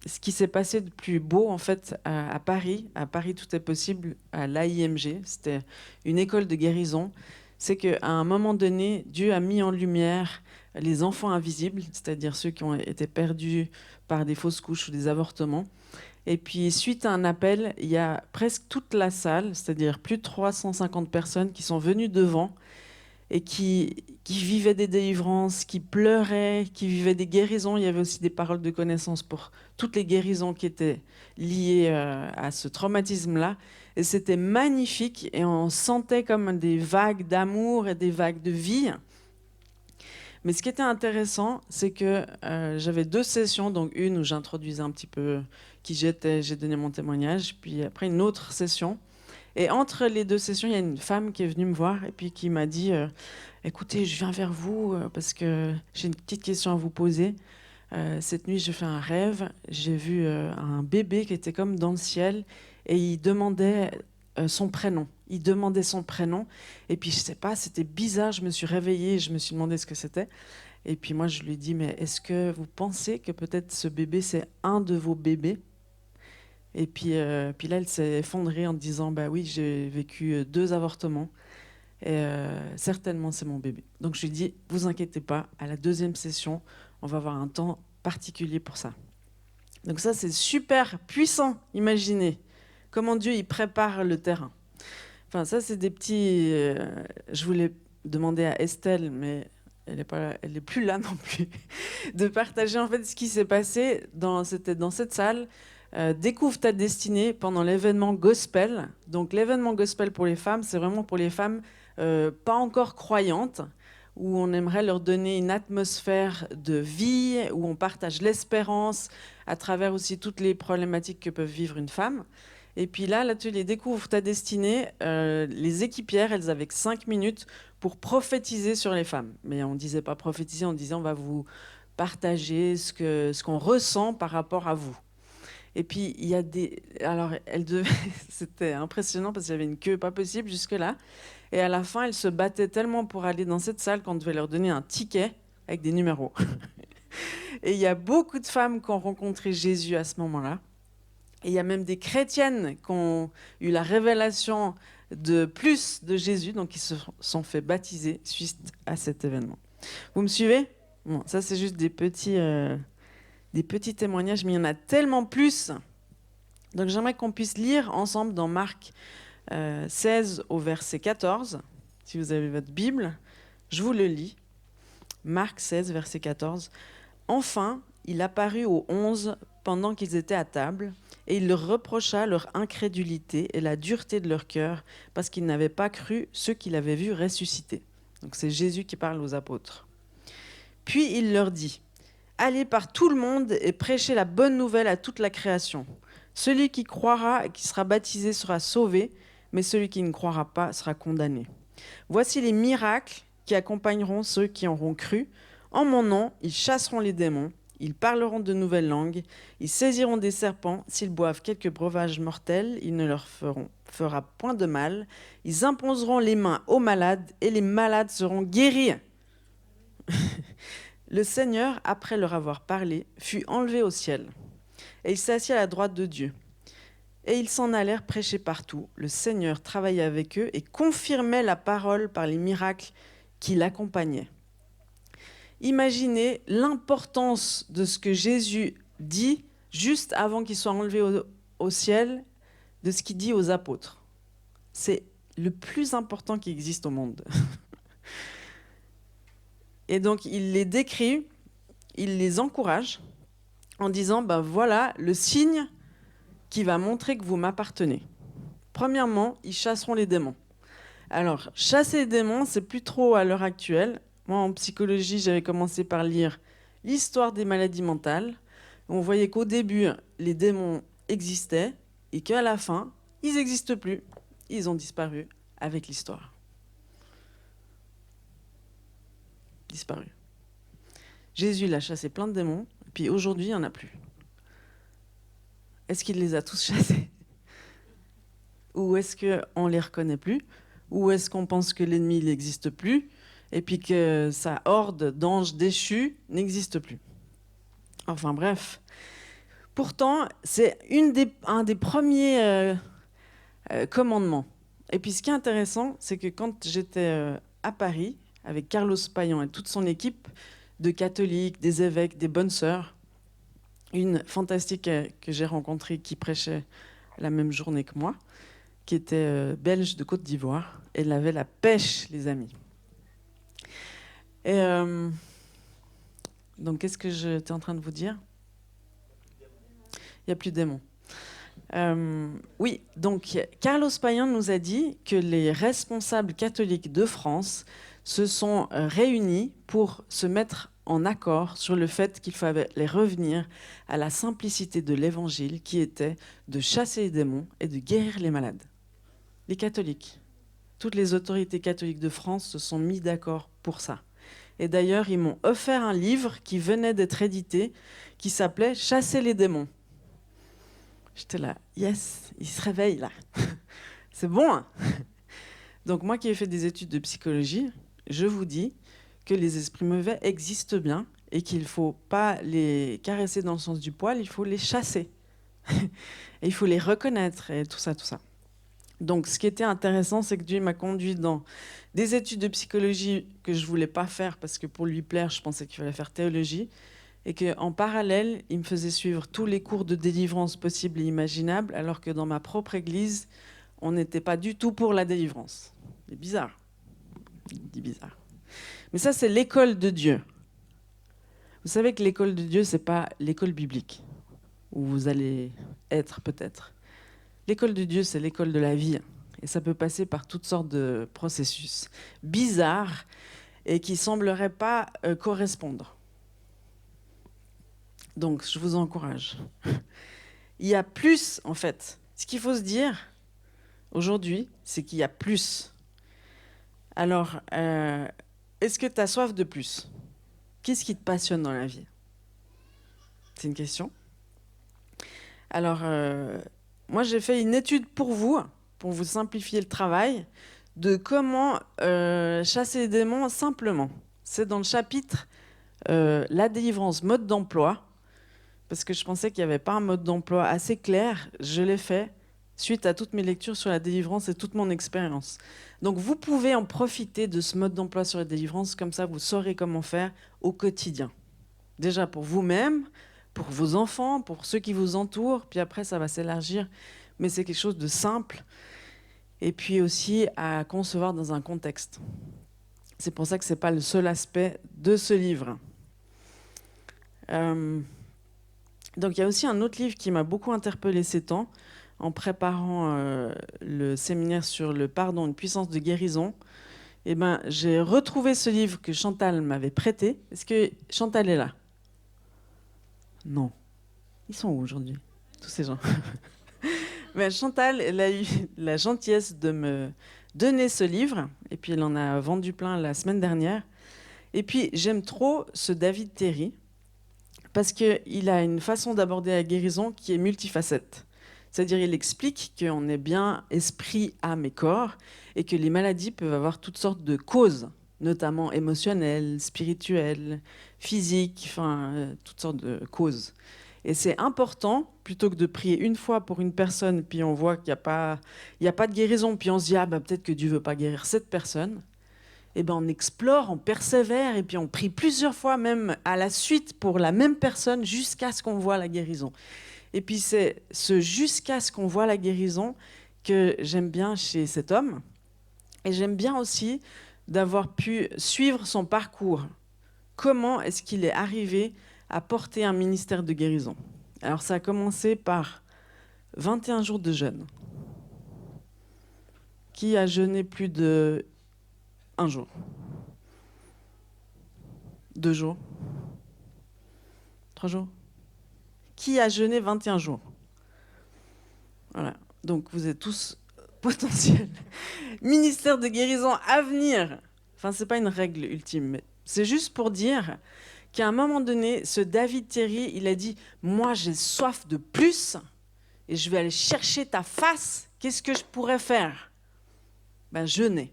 ce qui s'est passé de plus beau en fait à Paris. À Paris, tout est possible. À l'AIMG, c'était une école de guérison. C'est qu'à un moment donné, Dieu a mis en lumière les enfants invisibles, c'est-à-dire ceux qui ont été perdus par des fausses couches ou des avortements. Et puis, suite à un appel, il y a presque toute la salle, c'est-à-dire plus de 350 personnes qui sont venues devant et qui vivaient des délivrances, qui pleuraient, qui vivaient des guérisons. Il y avait aussi des paroles de connaissance pour toutes les guérisons qui étaient liées à ce traumatisme-là. Et c'était magnifique et on sentait comme des vagues d'amour et des vagues de vie. Mais ce qui était intéressant, c'est que j'avais 2 sessions, donc une où j'introduisais un petit peu qui j'étais, j'ai donné mon témoignage, puis après une autre session. Et entre les 2 sessions, il y a une femme qui est venue me voir et puis qui m'a dit écoutez, je viens vers vous parce que j'ai une petite question à vous poser. Cette nuit, j'ai fait un rêve. J'ai vu un bébé qui était comme dans le ciel et il demandait son prénom. Il demandait son prénom. Et puis, je sais pas, c'était bizarre. Je me suis réveillée et je me suis demandé ce que c'était. Et puis, moi, je lui ai dit mais est-ce que vous pensez que peut-être ce bébé, c'est un de vos bébés? Et puis là, elle s'est effondrée en disant bah oui, j'ai vécu 2 avortements. Et certainement, c'est mon bébé. Donc je lui dis, vous inquiétez pas, à la 2e session, on va avoir un temps particulier pour ça. Donc ça, c'est super puissant, imaginez. Comment Dieu, il prépare le terrain. Enfin, ça, c'est des petits... je voulais demander à Estelle, mais elle est plus là non plus, de partager en fait ce qui s'est passé. C'était dans cette salle. Découvre ta destinée pendant l'événement gospel. Donc l'événement gospel pour les femmes, c'est vraiment pour les femmes pas encore croyantes, où on aimerait leur donner une atmosphère de vie, où on partage l'espérance à travers aussi toutes les problématiques que peuvent vivre une femme. Et puis là, l'atelier Découvre ta destinée, les équipières, elles avaient 5 minutes pour prophétiser sur les femmes. Mais on ne disait pas prophétiser, on disait on va vous partager ce qu'on ressent par rapport à vous. Et puis, il y a des... Alors, c'était impressionnant parce qu'il y avait une queue pas possible jusque-là. Et à la fin, elles se battaient tellement pour aller dans cette salle qu'on devait leur donner un ticket avec des numéros. Et il y a beaucoup de femmes qui ont rencontré Jésus à ce moment-là. Et il y a même des chrétiennes qui ont eu la révélation de plus de Jésus, donc qui se sont fait baptiser suite à cet événement. Vous me suivez? Bon, ça, c'est juste des petits témoignages, mais il y en a tellement plus. Donc j'aimerais qu'on puisse lire ensemble dans Marc 16 au verset 14. Si vous avez votre Bible, je vous le lis. Marc 16, verset 14. Enfin, il apparut aux 11 pendant qu'ils étaient à table, et il leur reprocha leur incrédulité et la dureté de leur cœur, parce qu'ils n'avaient pas cru ceux qu'il avait vus ressusciter. Donc c'est Jésus qui parle aux apôtres. Puis il leur dit, allez par tout le monde et prêchez la bonne nouvelle à toute la création. Celui qui croira et qui sera baptisé sera sauvé, mais celui qui ne croira pas sera condamné. Voici les miracles qui accompagneront ceux qui auront cru. En mon nom, ils chasseront les démons, ils parleront de nouvelles langues, ils saisiront des serpents, s'ils boivent quelques breuvages mortels, il ne leur fera point de mal. Ils imposeront les mains aux malades et les malades seront guéris. Le Seigneur, après leur avoir parlé, fut enlevé au ciel, et il s'assit à la droite de Dieu. Et ils s'en allèrent prêcher partout. Le Seigneur travaillait avec eux et confirmait la parole par les miracles qui l'accompagnaient. Imaginez l'importance de ce que Jésus dit juste avant qu'il soit enlevé au ciel, de ce qu'il dit aux apôtres. C'est le plus important qui existe au monde. Et donc, il les décrit, il les encourage en disant, ben voilà le signe qui va montrer que vous m'appartenez. Premièrement, ils chasseront les démons. Alors, chasser les démons, c'est plus trop à l'heure actuelle. Moi, en psychologie, j'avais commencé par lire l'histoire des maladies mentales. On voyait qu'au début, les démons existaient et qu'à la fin, ils n'existent plus. Ils ont disparu avec l'histoire. Disparu. Jésus, il a chassé plein de démons, puis aujourd'hui, il n'y en a plus. Est-ce qu'il les a tous chassés? Ou est-ce qu'on ne les reconnaît plus? Ou est-ce qu'on pense que l'ennemi n'existe plus et puis que sa horde d'anges déchus n'existe plus? Enfin bref, Pourtant, c'est un des premiers commandements. Et puis ce qui est intéressant, c'est que quand j'étais à Paris, avec Carlos Payan et toute son équipe de catholiques, des évêques, des bonnes sœurs, une fantastique que j'ai rencontrée qui prêchait la même journée que moi, qui était belge de Côte d'Ivoire. Elle avait la pêche, les amis. Et donc, qu'est-ce que j'étais en train de vous dire ? Il n'y a plus de démons. Oui, donc Carlos Payan nous a dit que les responsables catholiques de France se sont réunis pour se mettre en accord sur le fait qu'il fallait revenir à la simplicité de l'évangile qui était de chasser les démons et de guérir les malades. Les catholiques, toutes les autorités catholiques de France se sont mis d'accord pour ça. Et d'ailleurs, ils m'ont offert un livre qui venait d'être édité qui s'appelait « Chasser les démons ». J'étais là, yes, il se réveille là. C'est bon, hein. Donc moi qui ai fait des études de psychologie, je vous dis que les esprits mauvais existent bien et qu'il ne faut pas les caresser dans le sens du poil, il faut les chasser. Et il faut les reconnaître et tout ça, tout ça. Donc ce qui était intéressant, c'est que Dieu m'a conduit dans des études de psychologie que je ne voulais pas faire parce que pour lui plaire, je pensais qu'il fallait faire théologie. Et qu'en parallèle, il me faisait suivre tous les cours de délivrance possibles et imaginables, alors que dans ma propre église, on n'était pas du tout pour la délivrance. C'est bizarre. Il dit bizarre. Mais ça, c'est l'école de Dieu. Vous savez que l'école de Dieu, ce n'est pas l'école biblique, où vous allez être peut-être. L'école de Dieu, c'est l'école de la vie. Et ça peut passer par toutes sortes de processus bizarres et qui ne sembleraient pas correspondre. Donc, je vous encourage. Il y a plus, en fait. Ce qu'il faut se dire aujourd'hui, c'est qu'il y a plus. Alors, est-ce que tu as soif de plus ? Qu'est-ce qui te passionne dans la vie ? C'est une question. Alors, moi, j'ai fait une étude pour vous simplifier le travail, de comment chasser les démons simplement. C'est dans le chapitre La délivrance, mode d'emploi. Parce que je pensais qu'il n'y avait pas un mode d'emploi assez clair. Je l'ai fait suite à toutes mes lectures sur la délivrance et toute mon expérience. Donc vous pouvez en profiter de ce mode d'emploi sur la délivrance, comme ça vous saurez comment faire au quotidien. Déjà pour vous-même, pour vos enfants, pour ceux qui vous entourent, puis après ça va s'élargir, mais c'est quelque chose de simple, et puis aussi à concevoir dans un contexte. C'est pour ça que ce n'est pas le seul aspect de ce livre. Donc il y a aussi un autre livre qui m'a beaucoup interpellée ces temps, en préparant le séminaire sur le pardon, une puissance de guérison. Eh ben, j'ai retrouvé ce livre que Chantal m'avait prêté. Est-ce que Chantal est là ? Non. Ils sont où aujourd'hui, tous ces gens ? Mais Chantal, elle a eu la gentillesse de me donner ce livre, et puis elle en a vendu plein la semaine dernière. Et puis j'aime trop ce David Terry, parce qu'il a une façon d'aborder la guérison qui est multifacette. C'est-à-dire il explique qu'on est bien esprit, âme et corps, et que les maladies peuvent avoir toutes sortes de causes, notamment émotionnelles, spirituelles, physiques, enfin toutes sortes de causes. Et c'est important, plutôt que de prier une fois pour une personne, puis on voit qu'il n'y a pas de guérison, puis on se dit ah, bah, peut-être que Dieu ne veut pas guérir cette personne. Eh ben, on explore, on persévère, et puis on prie plusieurs fois, même à la suite, pour la même personne, jusqu'à ce qu'on voit la guérison. Et puis c'est ce jusqu'à ce qu'on voit la guérison que j'aime bien chez cet homme. Et j'aime bien aussi d'avoir pu suivre son parcours. Comment est-ce qu'il est arrivé à porter un ministère de guérison ? Alors ça a commencé par 21 jours de jeûne. Qui a jeûné plus de 1 jour, 2 jours, 3 jours. Qui a jeûné 21 jours ? Voilà. Donc vous êtes tous potentiels. Ministère de guérison à venir. Enfin, c'est pas une règle ultime, mais c'est juste pour dire qu'à un moment donné, ce David Terry, il a dit « Moi, j'ai soif de plus et je vais aller chercher ta face. Qu'est-ce que je pourrais faire ?» Ben, jeûner.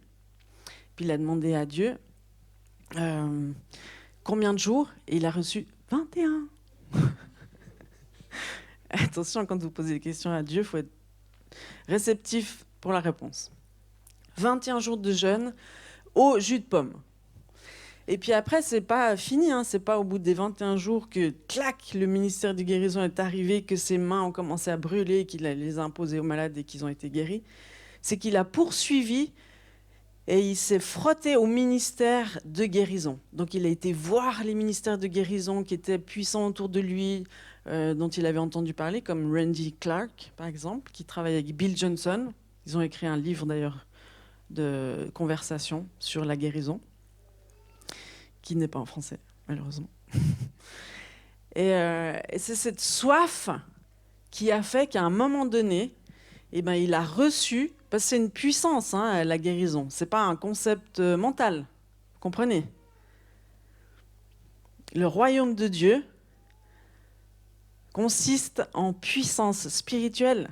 Puis il a demandé à Dieu combien de jours, et il a reçu 21. Attention, quand vous posez des questions à Dieu, il faut être réceptif pour la réponse. 21 jours de jeûne au jus de pomme. Et puis après, c'est pas fini, hein. C'est pas au bout des 21 jours que, clac, le ministère de guérison est arrivé, que ses mains ont commencé à brûler, qu'il les a imposées aux malades et qu'ils ont été guéris. C'est qu'il a poursuivi et il s'est frotté au ministère de guérison. Donc il a été voir les ministères de guérison qui étaient puissants autour de lui, dont il avait entendu parler, comme Randy Clark, par exemple, qui travaille avec Bill Johnson. Ils ont écrit un livre, d'ailleurs, de conversation sur la guérison, qui n'est pas en français, malheureusement. Et c'est cette soif qui a fait qu'à un moment donné, eh ben, il a reçu, parce que c'est une puissance, hein, la guérison. Ce n'est pas un concept mental, vous comprenez? Le royaume de Dieu consiste en puissance spirituelle,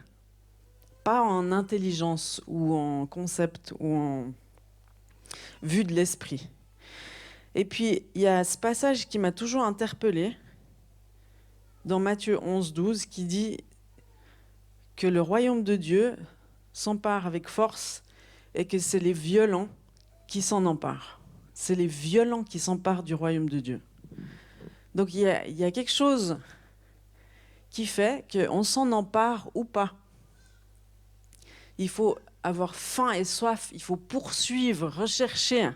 pas en intelligence ou en concept ou en vue de l'esprit. Et puis, il y a ce passage qui m'a toujours interpellée, dans Matthieu 11, 12, qui dit que le royaume de Dieu s'empare avec force et que c'est les violents qui s'en emparent. C'est les violents qui s'emparent du royaume de Dieu. Donc il y a quelque chose qui fait qu'on s'en empare ou pas. Il faut avoir faim et soif, il faut poursuivre, rechercher.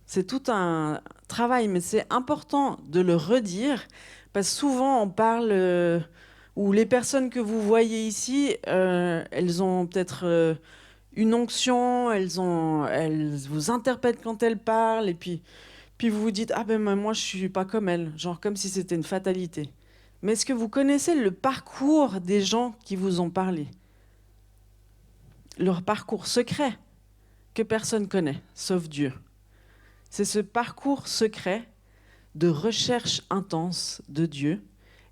C'est tout un travail, mais c'est important de le redire, parce que souvent on parle, ou les personnes que vous voyez ici, elles ont peut-être une onction, elles vous interprètent quand elles parlent, et puis vous vous dites « Ah ben moi je suis pas comme elles », genre comme si c'était une fatalité. Mais est-ce que vous connaissez le parcours des gens qui vous ont parlé? Leur parcours secret que personne connaît, sauf Dieu. C'est ce parcours secret de recherche intense de Dieu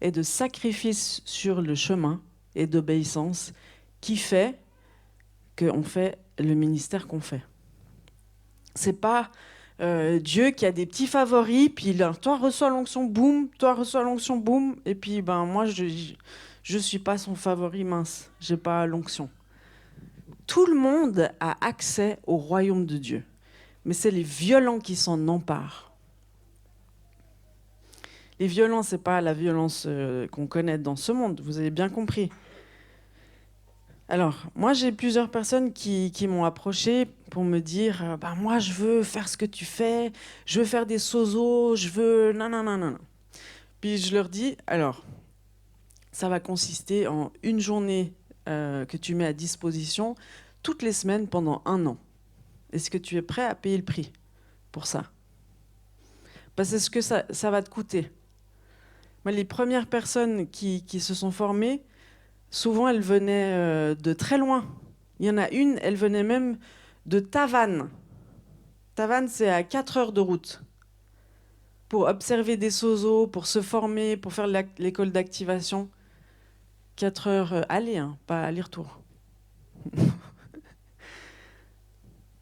et de sacrifice sur le chemin et d'obéissance qui fait qu'on fait le ministère qu'on fait. C'est pas Dieu qui a des petits favoris, puis là, toi reçois l'onction, boum, toi reçois l'onction, boum, et puis ben moi je suis pas son favori, mince, j'ai pas l'onction. Tout le monde a accès au royaume de Dieu, mais c'est les violents qui s'en emparent. Les violents, c'est pas la violence qu'on connaît dans ce monde, vous avez bien compris. Alors, moi, j'ai plusieurs personnes qui m'ont approché pour me dire bah, moi, je veux faire ce que tu fais, je veux faire des sozos, je veux... Non, non, non, non, non. Puis je leur dis, alors, ça va consister en une journée que tu mets à disposition toutes les semaines pendant 1 an. Est-ce que tu es prêt à payer le prix pour ça? Parce que c'est ce que ça va te coûter. Moi, les premières personnes qui se sont formées, souvent, elles venaient de très loin. Il y en a une, elle venait même de Tavannes. Tavannes, c'est à 4 heures de route. Pour observer des sozos, pour se former, pour faire l'école d'activation. 4 heures aller, hein, pas aller-retour.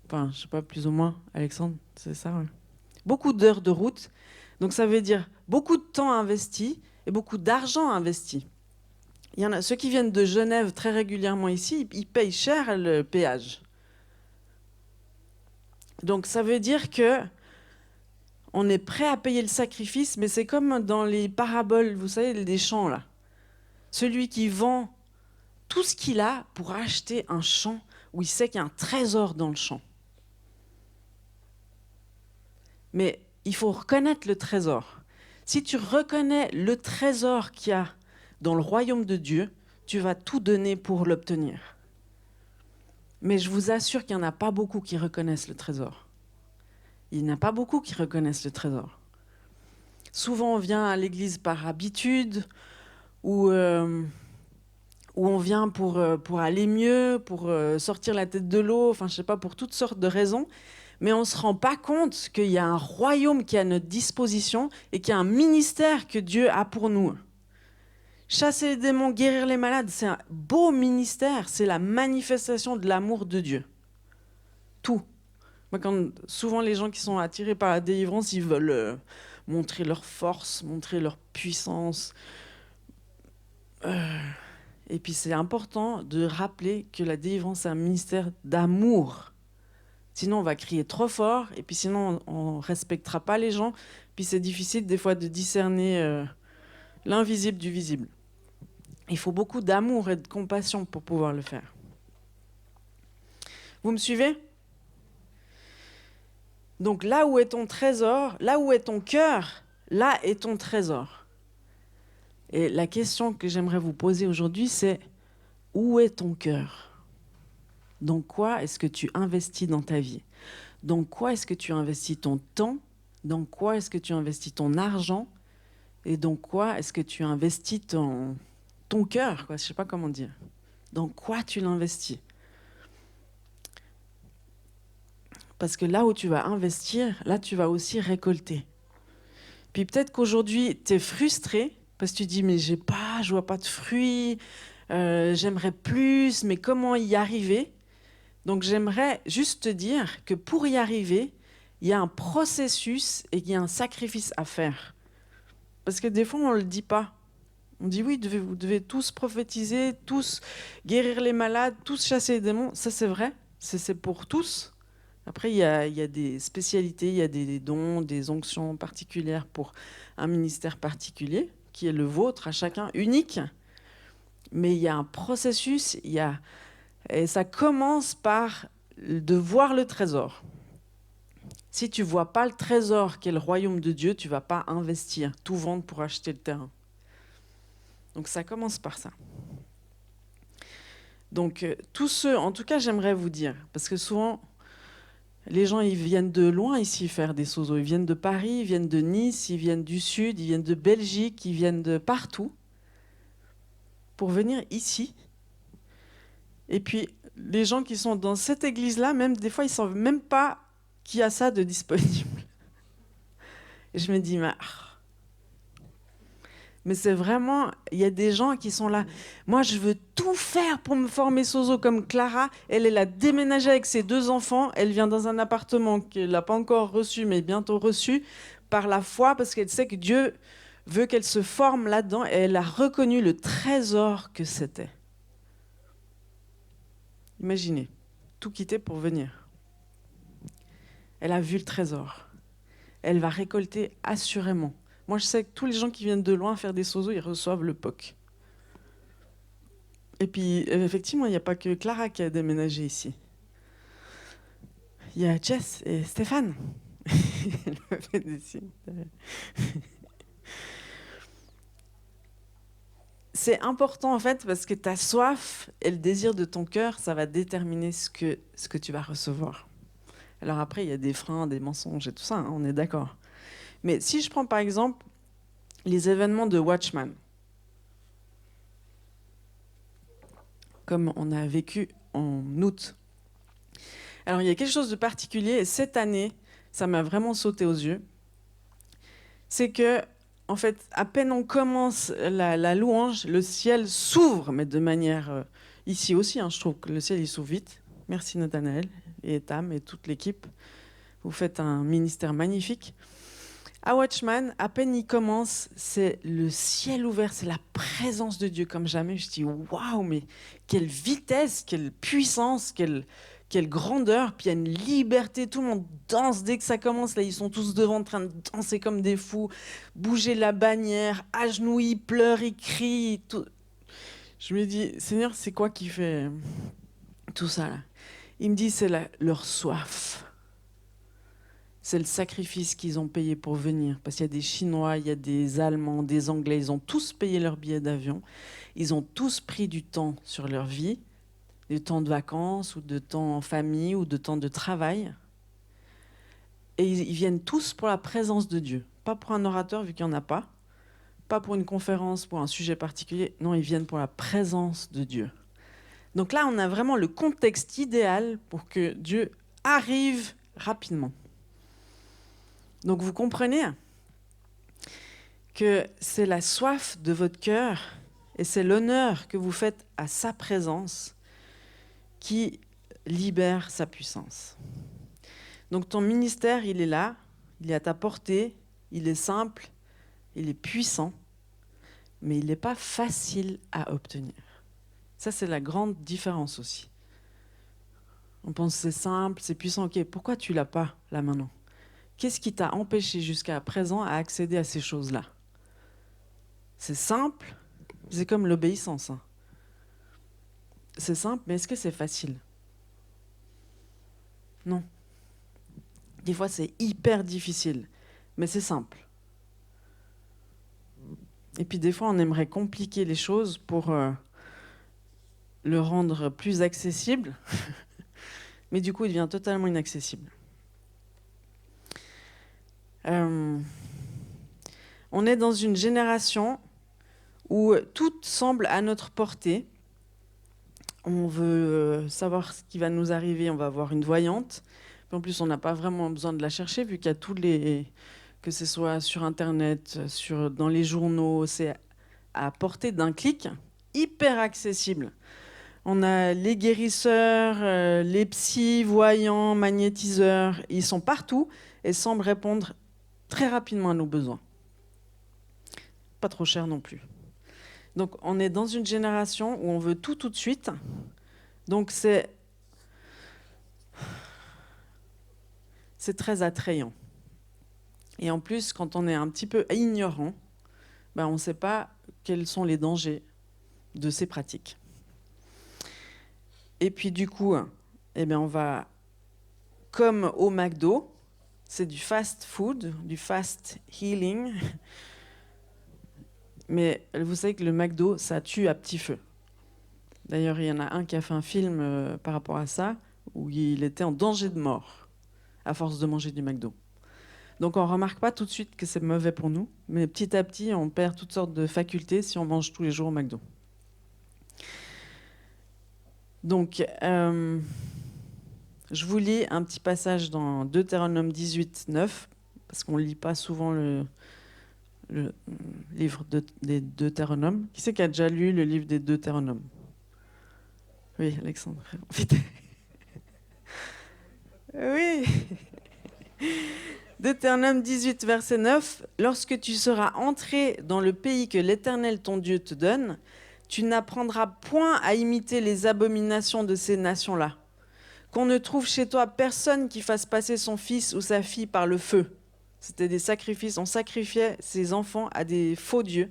Enfin, je sais pas, plus ou moins, Alexandre, c'est ça, ouais. Beaucoup d'heures de route. Donc ça veut dire beaucoup de temps investi et beaucoup d'argent investi. Il y en a ceux qui viennent de Genève très régulièrement ici, ils payent cher le péage. Donc ça veut dire que on est prêt à payer le sacrifice, mais c'est comme dans les paraboles, vous savez, des champs là. Celui qui vend tout ce qu'il a pour acheter un champ où il sait qu'il y a un trésor dans le champ. Mais il faut reconnaître le trésor. Si tu reconnais le trésor qu'il y a dans le royaume de Dieu, tu vas tout donner pour l'obtenir. Mais je vous assure qu'il n'y en a pas beaucoup qui reconnaissent le trésor. Il n'y en a pas beaucoup qui reconnaissent le trésor. Souvent, on vient à l'église par habitude, ou on vient pour aller mieux, pour sortir la tête de l'eau, enfin, je sais pas, pour toutes sortes de raisons. Mais on ne se rend pas compte qu'il y a un royaume qui est à notre disposition et qu'il y a un ministère que Dieu a pour nous. Chasser les démons, guérir les malades, c'est un beau ministère, c'est la manifestation de l'amour de Dieu. Tout. Moi, souvent les gens qui sont attirés par la délivrance, ils veulent montrer leur force, montrer leur puissance. Et puis c'est important de rappeler que la délivrance, c'est un ministère d'amour. Sinon, on va crier trop fort, et puis sinon, on ne respectera pas les gens. Puis c'est difficile des fois de discerner l'invisible du visible. Il faut beaucoup d'amour et de compassion pour pouvoir le faire. Vous me suivez ? Donc là où est ton trésor, là où est ton cœur, là est ton trésor. Et la question que j'aimerais vous poser aujourd'hui, c'est où est ton cœur ? Dans quoi est-ce que tu investis dans ta vie ? Dans quoi est-ce que tu investis ton temps ? Dans quoi est-ce que tu investis ton argent ? Et dans quoi est-ce que tu investis ton cœur, quoi ? Je ne sais pas comment dire. Dans quoi tu l'investis ? Parce que là où tu vas investir, là tu vas aussi récolter. Puis peut-être qu'aujourd'hui, tu es frustré parce que tu dis « mais je vois pas de fruits, j'aimerais plus, mais comment y arriver ?» Donc j'aimerais juste te dire que pour y arriver, il y a un processus et il y a un sacrifice à faire. Parce que des fois, on ne le dit pas. On dit oui, vous devez tous prophétiser, tous guérir les malades, tous chasser les démons. Ça, c'est vrai, c'est pour tous. Après, il y a des spécialités, il y a des dons, des onctions particulières pour un ministère particulier, qui est le vôtre à chacun, unique. Mais il y a un processus, et ça commence par de voir le trésor. Si tu ne vois pas le trésor qui est le royaume de Dieu, tu ne vas pas investir, tout vendre pour acheter le terrain. Donc ça commence par ça. Donc tous ceux, en tout cas j'aimerais vous dire, parce que souvent les gens ils viennent de loin ici faire des sozos, ils viennent de Paris, ils viennent de Nice, ils viennent du Sud, ils viennent de Belgique, ils viennent de partout pour venir ici. Et puis les gens qui sont dans cette église-là, même des fois ils ne savent même pas qu'il y a ça de disponible. Et je me dis, mais c'est vraiment, il y a des gens qui sont là. Moi, je veux tout faire pour me former sozo comme Clara. Elle a déménagé avec ses 2 enfants. Elle vient dans un appartement qu'elle n'a pas encore reçu, mais bientôt reçu, par la foi, parce qu'elle sait que Dieu veut qu'elle se forme là-dedans. Et elle a reconnu le trésor que c'était. Imaginez, tout quitter pour venir. Elle a vu le trésor. Elle va récolter assurément. Moi, je sais que tous les gens qui viennent de loin faire des sozos, ils reçoivent le POC. Et puis, effectivement, il n'y a pas que Clara qui a déménagé ici. Il y a Jess et Stéphane. Elle me fait des signes. C'est important, en fait, parce que ta soif et le désir de ton cœur, ça va déterminer ce que tu vas recevoir. Alors après, il y a des freins, des mensonges et tout ça, hein, on est d'accord. Mais si je prends par exemple les événements de Watchman, comme on a vécu en août. Alors il y a quelque chose de particulier, et cette année, ça m'a vraiment sauté aux yeux. C'est que, en fait, à peine on commence la louange, le ciel s'ouvre, mais de manière... ici aussi, hein, je trouve que le ciel il s'ouvre vite. Merci Nathanaël et Etam et toute l'équipe. Vous faites un ministère magnifique. À Watchman, à peine il commence, c'est le ciel ouvert, c'est la présence de Dieu comme jamais. Je dis waouh, mais quelle vitesse, quelle puissance, quelle grandeur. Puis il y a une liberté, tout le monde danse dès que ça commence. Là, ils sont tous devant en train de danser comme des fous, bouger la bannière, agenouillent, ils pleurent, ils crient. Tout. Je me dis, Seigneur, c'est quoi qui fait tout ça là ? Il me dit, c'est leur soif. C'est le sacrifice qu'ils ont payé pour venir. Parce qu'il y a des Chinois, il y a des Allemands, des Anglais. Ils ont tous payé leur billet d'avion. Ils ont tous pris du temps sur leur vie, du temps de vacances ou de temps en famille ou de temps de travail. Et ils viennent tous pour la présence de Dieu. Pas pour un orateur, vu qu'il n'y en a pas. Pas pour une conférence, pour un sujet particulier. Non, ils viennent pour la présence de Dieu. Donc là, on a vraiment le contexte idéal pour que Dieu arrive rapidement. Donc vous comprenez que c'est la soif de votre cœur et c'est l'honneur que vous faites à sa présence qui libère sa puissance. Donc ton ministère, il est là, il est à ta portée, il est simple, il est puissant, mais il n'est pas facile à obtenir. Ça, c'est la grande différence aussi. On pense que c'est simple, c'est puissant. Ok, pourquoi tu ne l'as pas là maintenant? Qu'est-ce qui t'a empêché jusqu'à présent à accéder à ces choses-là? C'est simple, c'est comme l'obéissance. Hein. C'est simple, mais est-ce que c'est facile? Non. Des fois, c'est hyper difficile, mais c'est simple. Et puis des fois, on aimerait compliquer les choses pour le rendre plus accessible, mais du coup, il devient totalement inaccessible. On est dans une génération où tout semble à notre portée. On veut savoir ce qui va nous arriver, on va avoir une voyante. En plus, on n'a pas vraiment besoin de la chercher, vu qu'il y a tous les... que ce soit sur Internet, dans les journaux, c'est à portée d'un clic, hyper accessible. On a les guérisseurs, les psys, voyants, magnétiseurs, ils sont partout et semblent répondre très rapidement à nos besoins. Pas trop cher non plus. Donc on est dans une génération où on veut tout de suite. Donc c'est très attrayant. Et en plus, quand on est un petit peu ignorant, on ne sait pas quels sont les dangers de ces pratiques. Et puis du coup, on va, comme au McDo, c'est du fast food, du fast healing. Mais vous savez que le McDo, ça tue à petit feu. D'ailleurs, il y en a un qui a fait un film par rapport à ça, où il était en danger de mort, à force de manger du McDo. Donc on ne remarque pas tout de suite que c'est mauvais pour nous, mais petit à petit, on perd toutes sortes de facultés si on mange tous les jours au McDo. Donc, je vous lis un petit passage dans Deutéronome 18, 9, parce qu'on ne lit pas souvent le livre des Deutéronomes. Qui c'est qui a déjà lu le livre des Deutéronomes? Oui, Alexandre. Oui. Deutéronome 18, verset 9. « Lorsque tu seras entré dans le pays que l'Éternel ton Dieu te donne, tu n'apprendras point à imiter les abominations de ces nations-là. Qu'on ne trouve chez toi personne qui fasse passer son fils ou sa fille par le feu. » C'était des sacrifices. On sacrifiait ses enfants à des faux dieux.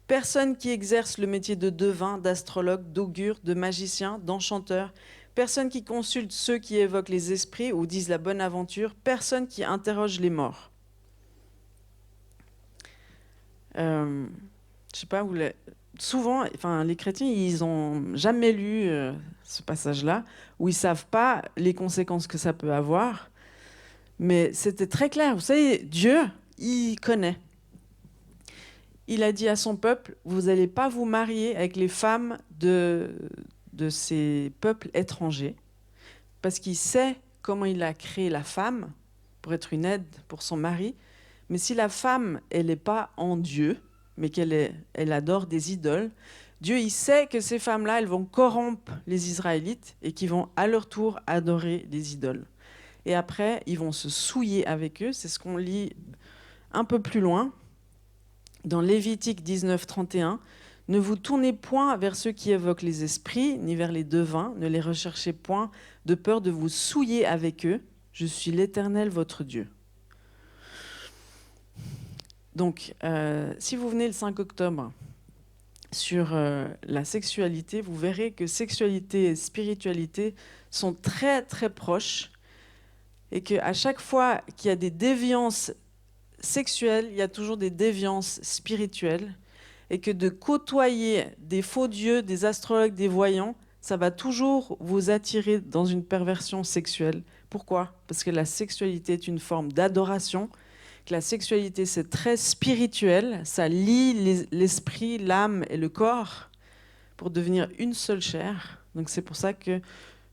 Personne qui exerce le métier de devin, d'astrologue, d'augure, de magicien, d'enchanteur. Personne qui consulte ceux qui évoquent les esprits ou disent la bonne aventure. Personne qui interroge les morts. Je sais pas, souvent, les chrétiens, ils n'ont jamais lu ce passage-là, où ils ne savent pas les conséquences que ça peut avoir. Mais c'était très clair. Vous savez, Dieu, il connaît. Il a dit à son peuple, vous n'allez pas vous marier avec les femmes de ces peuples étrangers, parce qu'il sait comment il a créé la femme pour être une aide pour son mari. Mais si la femme, elle n'est pas en Dieu, mais elle adore des idoles, Dieu, il sait que ces femmes-là, elles vont corrompre les Israélites et qu'ils vont à leur tour adorer des idoles. Et après, ils vont se souiller avec eux. C'est ce qu'on lit un peu plus loin, dans Lévitique 19, 31. « Ne vous tournez point vers ceux qui évoquent les esprits, ni vers les devins. Ne les recherchez point, de peur de vous souiller avec eux. Je suis l'Éternel, votre Dieu. » Donc, si vous venez le 5 octobre sur la sexualité, vous verrez que sexualité et spiritualité sont très, très proches et qu'à chaque fois qu'il y a des déviances sexuelles, il y a toujours des déviances spirituelles et que de côtoyer des faux dieux, des astrologues, des voyants, ça va toujours vous attirer dans une perversion sexuelle. Pourquoi ? Parce que la sexualité est une forme d'adoration, que la sexualité, c'est très spirituel, ça lie l'esprit, l'âme et le corps pour devenir une seule chair. Donc c'est pour ça que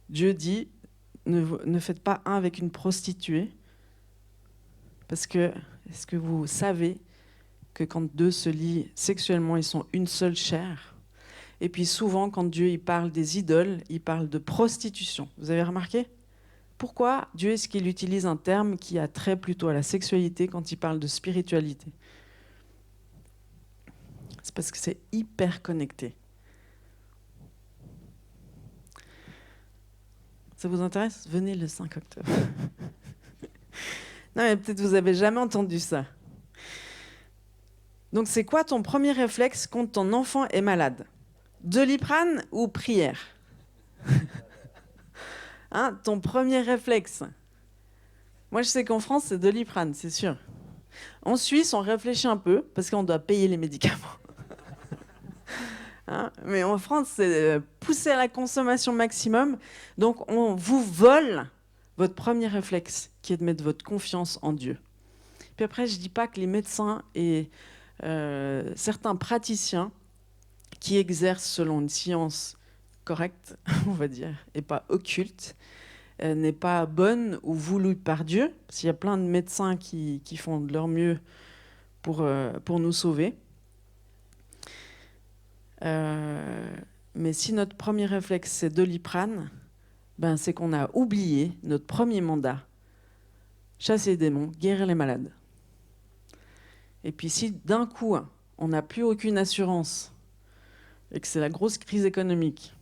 Dieu dit, ne faites pas un avec une prostituée, parce que, est-ce que vous savez que quand deux se lient sexuellement, ils sont une seule chair? Et puis souvent, quand Dieu il parle des idoles, il parle de prostitution. Vous avez remarqué ? Pourquoi Dieu est-ce qu'il utilise un terme qui a trait plutôt à la sexualité quand il parle de spiritualité ? C'est parce que c'est hyper connecté. Ça vous intéresse? Venez le 5 octobre. Non, mais peut-être vous avez jamais entendu ça. Donc, c'est quoi ton premier réflexe quand ton enfant est malade? Doliprane ou prière? Hein, ton premier réflexe? Moi, je sais qu'en France, c'est Doliprane, c'est sûr. En Suisse, on réfléchit un peu, parce qu'on doit payer les médicaments. Hein, mais en France, c'est pousser à la consommation maximum. Donc, on vous vole votre premier réflexe, qui est de mettre votre confiance en Dieu. Puis après, je ne dis pas que les médecins et certains praticiens qui exercent selon une science correcte, on va dire, et pas occulte, n'est pas bonne ou voulue par Dieu. Parce qu'il y a plein de médecins qui font de leur mieux pour nous sauver. Mais si notre premier réflexe, c'est Doliprane, ben c'est qu'on a oublié notre premier mandat. Chasser les démons, guérir les malades. Et puis si d'un coup, on n'a plus aucune assurance et que c'est la grosse crise économique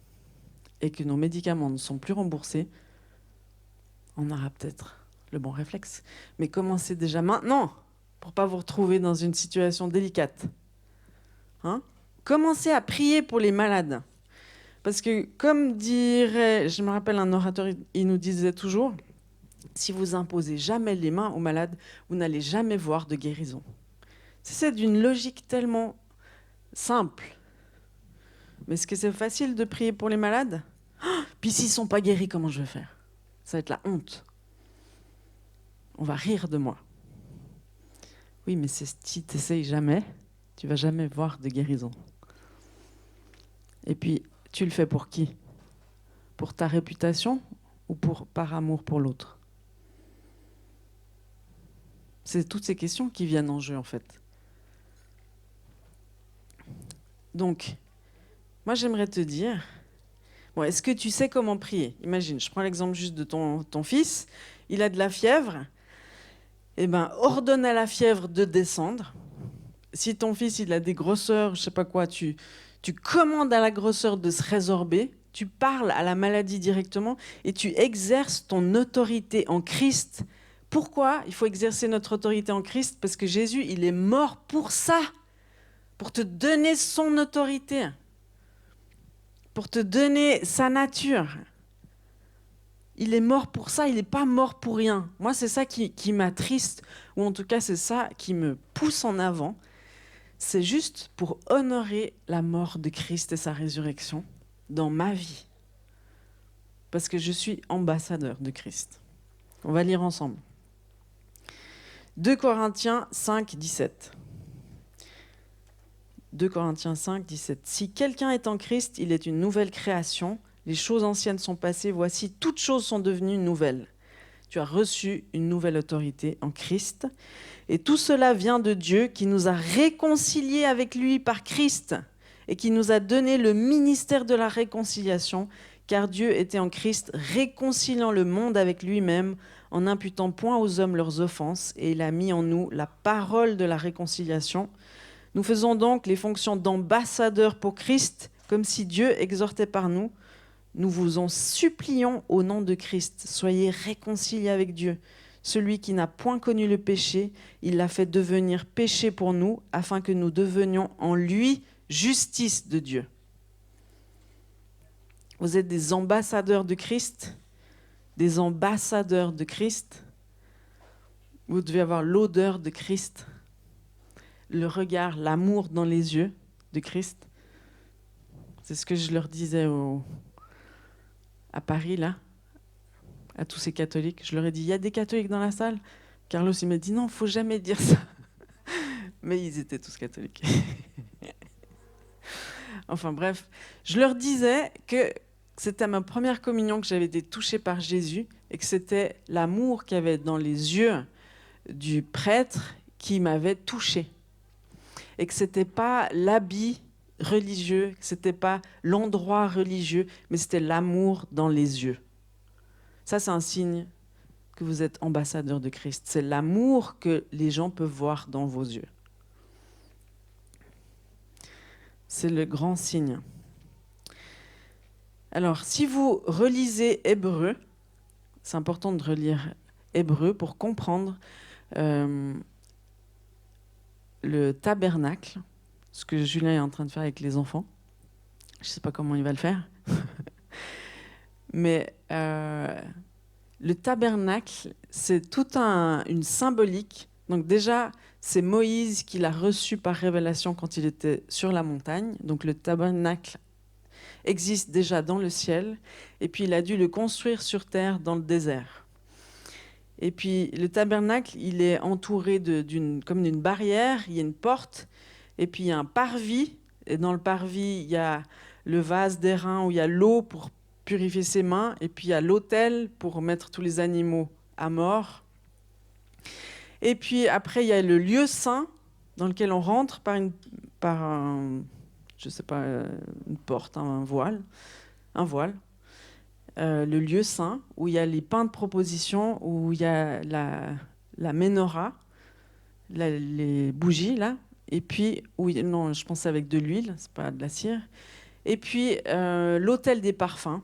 et que nos médicaments ne sont plus remboursés, on aura peut-être le bon réflexe. Mais commencez déjà maintenant pour ne pas vous retrouver dans une situation délicate. Hein? Commencez à prier pour les malades. Parce que comme dirait, je me rappelle un orateur, il nous disait toujours, si vous imposez jamais les mains aux malades, vous n'allez jamais voir de guérison. C'est d'une logique tellement simple. Mais est-ce que c'est facile de prier pour les malades? Puis s'ils ne sont pas guéris, comment je vais faire? Ça va être la honte. On va rire de moi. Oui, mais si tu n'essayes jamais, tu ne vas jamais voir de guérison. Et puis, tu le fais pour qui? Pour ta réputation ou par amour pour l'autre? C'est toutes ces questions qui viennent en jeu, en fait. Donc, moi, j'aimerais te dire, bon, est-ce que tu sais comment prier? Imagine, je prends l'exemple juste de ton fils, il a de la fièvre, eh ben, ordonne à la fièvre de descendre. Si ton fils, il a des grosseurs, je sais pas quoi, tu commandes à la grosseur de se résorber, tu parles à la maladie directement et tu exerces ton autorité en Christ. Pourquoi il faut exercer notre autorité en Christ? Parce que Jésus, il est mort pour ça, pour te donner son autorité, pour te donner sa nature. Il est mort pour ça, il n'est pas mort pour rien. Moi, c'est ça qui m'attriste, ou en tout cas, c'est ça qui me pousse en avant. C'est juste pour honorer la mort de Christ et sa résurrection dans ma vie. Parce que je suis ambassadeur de Christ. On va lire ensemble. 2 Corinthiens 5, 17. 2 Corinthiens 5, 17. Si quelqu'un est en Christ, il est une nouvelle création. Les choses anciennes sont passées, voici, toutes choses sont devenues nouvelles. Tu as reçu une nouvelle autorité en Christ. Et tout cela vient de Dieu qui nous a réconciliés avec lui par Christ et qui nous a donné le ministère de la réconciliation, car Dieu était en Christ réconciliant le monde avec lui-même en n'imputant point aux hommes leurs offenses, et il a mis en nous la parole de la réconciliation. Nous faisons donc les fonctions d'ambassadeurs pour Christ, comme si Dieu exhortait par nous. Nous vous en supplions au nom de Christ, soyez réconciliés avec Dieu. Celui qui n'a point connu le péché, il l'a fait devenir péché pour nous, afin que nous devenions en lui justice de Dieu. Vous êtes des ambassadeurs de Christ, des ambassadeurs de Christ. Vous devez avoir l'odeur de Christ, le regard, l'amour dans les yeux de Christ. C'est ce que je leur disais à Paris, là, à tous ces catholiques. Je leur ai dit, il y a des catholiques dans la salle? Carlos, il m'a dit, non, il ne faut jamais dire ça. Mais ils étaient tous catholiques. Enfin bref, je leur disais que c'était ma première communion, que j'avais été touchée par Jésus et que c'était l'amour qu'il y avait dans les yeux du prêtre qui m'avait touchée. Et que ce n'était pas l'habit religieux, que ce n'était pas l'endroit religieux, mais c'était l'amour dans les yeux. Ça, c'est un signe que vous êtes ambassadeur de Christ. C'est l'amour que les gens peuvent voir dans vos yeux. C'est le grand signe. Alors, si vous relisez Hébreu, c'est important de relire Hébreu pour comprendre le tabernacle, ce que Julien est en train de faire avec les enfants. Je ne sais pas comment il va le faire. Mais le tabernacle, c'est toute une symbolique. Donc déjà, c'est Moïse qui l'a reçu par révélation quand il était sur la montagne. Donc le tabernacle existe déjà dans le ciel. Et puis il a dû le construire sur terre dans le désert. Et puis le tabernacle, il est entouré comme d'une barrière. Il y a une porte. Et puis il y a un parvis. Et dans le parvis, il y a le vase d'airain où il y a l'eau pour purifier ses mains. Et puis il y a l'autel pour mettre tous les animaux à mort. Et puis après, il y a le lieu saint dans lequel on rentre par je sais pas, une porte, un voile. Le lieu saint, où il y a les pains de proposition, où il y a la menorah, les bougies, là. Et puis, non, je pensais avec de l'huile, c'est pas de la cire. Et puis, l'autel des parfums.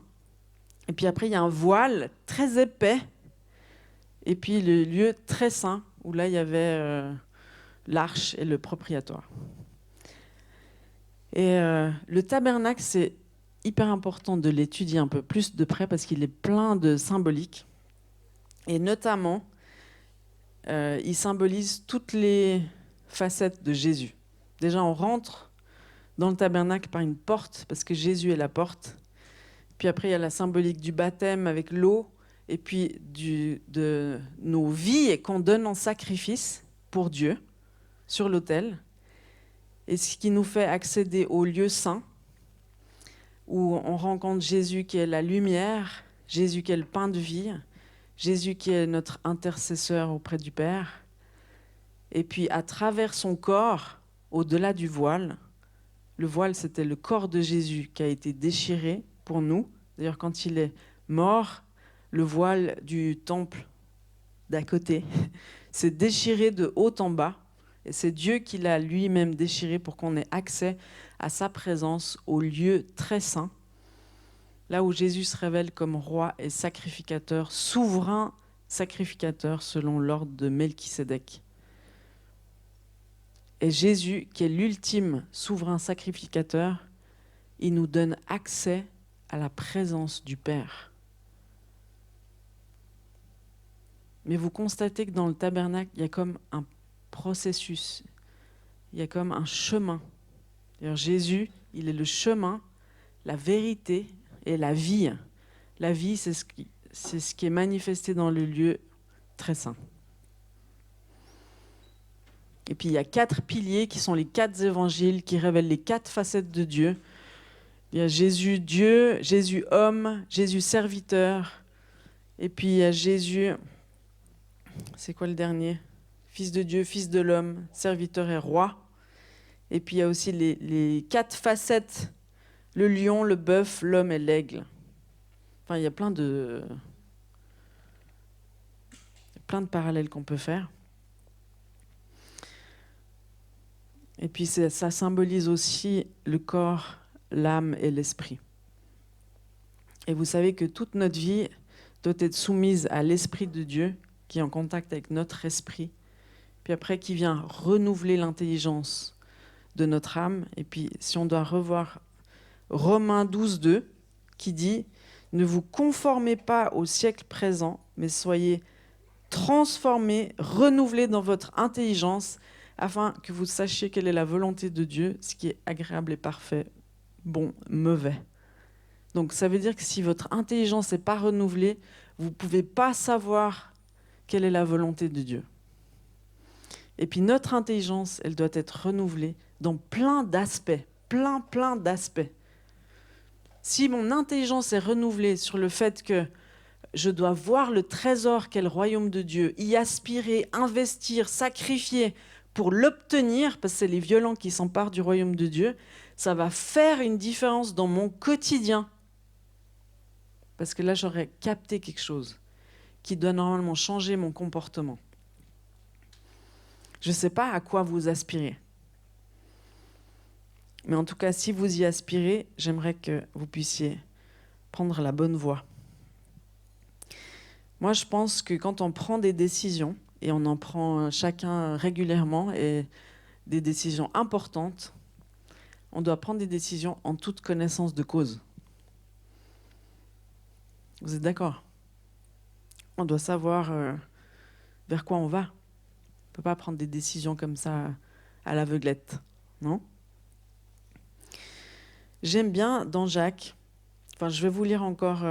Et puis après, il y a un voile très épais. Et puis, le lieu très saint, où là, il y avait l'arche et le propitiatoire. Et le tabernacle, c'est hyper important de l'étudier un peu plus de près parce qu'il est plein de symboliques. Et notamment, il symbolise toutes les facettes de Jésus. Déjà, on rentre dans le tabernacle par une porte parce que Jésus est la porte. Puis après, il y a la symbolique du baptême avec l'eau et puis de nos vies et qu'on donne en sacrifice pour Dieu sur l'autel. Et ce qui nous fait accéder au lieu saint, où on rencontre Jésus qui est la lumière, Jésus qui est le pain de vie, Jésus qui est notre intercesseur auprès du Père. Et puis à travers son corps, au-delà du voile, le voile c'était le corps de Jésus qui a été déchiré pour nous. D'ailleurs quand il est mort, le voile du temple d'à côté s'est déchiré de haut en bas. Et c'est Dieu qui l'a lui-même déchiré pour qu'on ait accès à sa présence au lieu très saint, là où Jésus se révèle comme roi et sacrificateur, souverain sacrificateur selon l'ordre de Melchisédek. Et Jésus, qui est l'ultime souverain sacrificateur, il nous donne accès à la présence du Père. Mais vous constatez que dans le tabernacle, il y a comme un processus, il y a comme un chemin. D'ailleurs, Jésus, il est le chemin, la vérité et la vie. La vie, c'est ce qui est manifesté dans le lieu très saint. Et puis il y a 4 piliers qui sont les 4 évangiles qui révèlent les 4 facettes de Dieu. Il y a Jésus Dieu, Jésus homme, Jésus serviteur. Et puis il y a Jésus, c'est quoi le dernier ? Fils de Dieu, fils de l'homme, serviteur et roi. Et puis il y a aussi les 4 facettes, le lion, le bœuf, l'homme et l'aigle. Enfin, il y a plein de parallèles qu'on peut faire. Et puis ça symbolise aussi le corps, l'âme et l'esprit. Et vous savez que toute notre vie doit être soumise à l'Esprit de Dieu qui est en contact avec notre esprit, puis après qui vient renouveler l'intelligence de notre âme. Et puis si on doit revoir Romains 12:2 qui dit « Ne vous conformez pas au siècle présent, mais soyez transformés, renouvelés dans votre intelligence, afin que vous sachiez quelle est la volonté de Dieu, ce qui est agréable et parfait, bon, mauvais. » Donc ça veut dire que si votre intelligence n'est pas renouvelée, vous ne pouvez pas savoir quelle est la volonté de Dieu. Et puis notre intelligence, elle doit être renouvelée dans plein d'aspects, plein d'aspects. Si mon intelligence est renouvelée sur le fait que je dois voir le trésor qu'est le royaume de Dieu, y aspirer, investir, sacrifier pour l'obtenir, parce que c'est les violents qui s'emparent du royaume de Dieu, ça va faire une différence dans mon quotidien. Parce que là, j'aurais capté quelque chose qui doit normalement changer mon comportement. Je ne sais pas à quoi vous aspirez. Mais en tout cas, si vous y aspirez, j'aimerais que vous puissiez prendre la bonne voie. Moi, je pense que quand on prend des décisions, et on en prend chacun régulièrement, et des décisions importantes, on doit prendre des décisions en toute connaissance de cause. Vous êtes d'accord? On doit savoir vers quoi on va. On ne peut pas prendre des décisions comme ça à l'aveuglette, non? J'aime bien dans Jacques, je vais vous lire encore.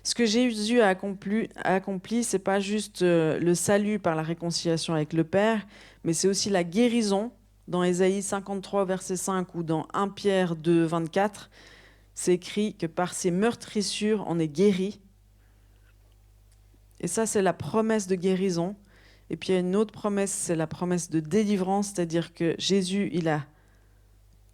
Ce que Jésus a accompli, ce n'est pas juste le salut par la réconciliation avec le Père, mais c'est aussi la guérison. Dans Ésaïe 53, verset 5, ou dans 1 Pierre 2, 24, c'est écrit que par ses meurtrissures, on est guéri. Et ça, c'est la promesse de guérison. Et puis il y a une autre promesse, c'est la promesse de délivrance, c'est-à-dire que Jésus, il a